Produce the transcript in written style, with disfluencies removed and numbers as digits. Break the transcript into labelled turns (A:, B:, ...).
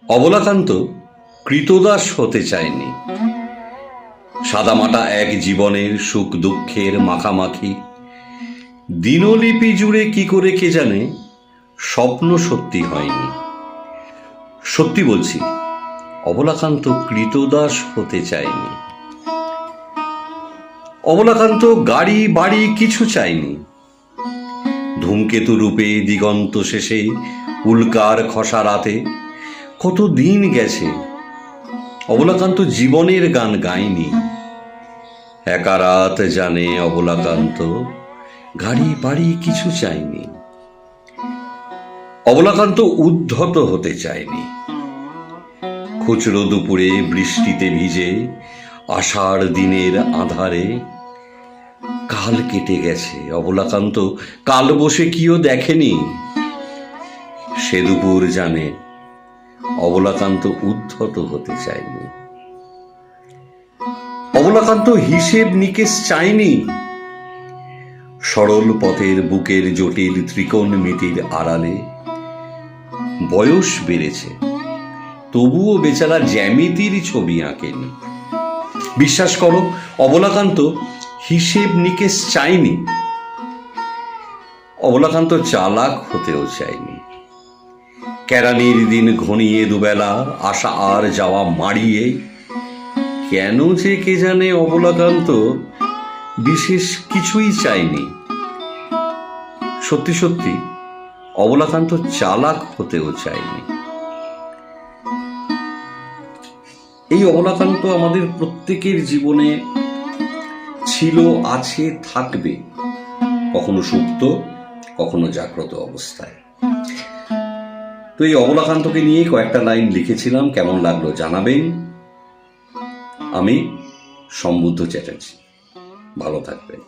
A: অবলাকান্ত কৃতদাস হতে চায়নি। সাদামাটা এক জীবনের সুখ দুঃখের মাখামাখি দিনলিপি জুড়ে কি করে কে জানে স্বপ্ন সত্যি হয়নি। সত্যি বলছি, অবলাকান্ত কৃতদাস হতে চায়নি। অবলাকান্ত গাড়ি বাড়ি কিছু চায়নি। ধূমকেতু রূপে দিগন্ত শেষে উল্কার খসা রাতে কত দিন গেছে, অবলাকান্ত জীবনের গান গায়নি। একা রাত জানে অবলাকান্ত গাড়ি বাড়ি কিছু চায়নি। অবলাকান্ত উদ্ধত হতে চায়নি। খুচরো দুপুরে বৃষ্টিতে ভিজে আষাঢ় দিনের আঁধারে কাল কেটে গেছে, অবলাকান্ত কাল বসে কিও দেখেনি। সে দুপুর জানে অবলাকান্ত উদ্ধত হতে চায়নি। অবলাকান্ত হিসেব নিকেশ চায়নি। সরল পথের বুকের জটিল ত্রিকোণমিতির আড়ালে বয়স বেড়েছে, তবুও বেচারা জ্যামিতির ছবি আঁকেনি। বিশ্বাস করো, অবলাকান্ত হিসেব নিকেশ চায়নি। অবলাকান্ত চালাক হতেও চায়নি। কেরানির দিন ঘনিয়ে দুবেলা আসা আর যাওয়া মাড়িয়ে কেন যে কে জানে অবলাকান্ত বিশেষ কিছুই চায়নি। সত্যি সত্যি অবলাকান্ত চালাক হতেও চায়নি। এই অবলাকান্ত আমাদের প্রত্যেকের জীবনে ছিল, আছে, থাকবে, কখনো সুপ্ত কখনো জাগ্রত অবস্থায়। তো এই অবলাকান্তকে নিয়ে কয়েকটা লাইন লিখেছিলাম, কেমন লাগলো জানাবেন। আমি সম্বুদ্ধ চ্যাটার্জি, ভালো থাকবেন।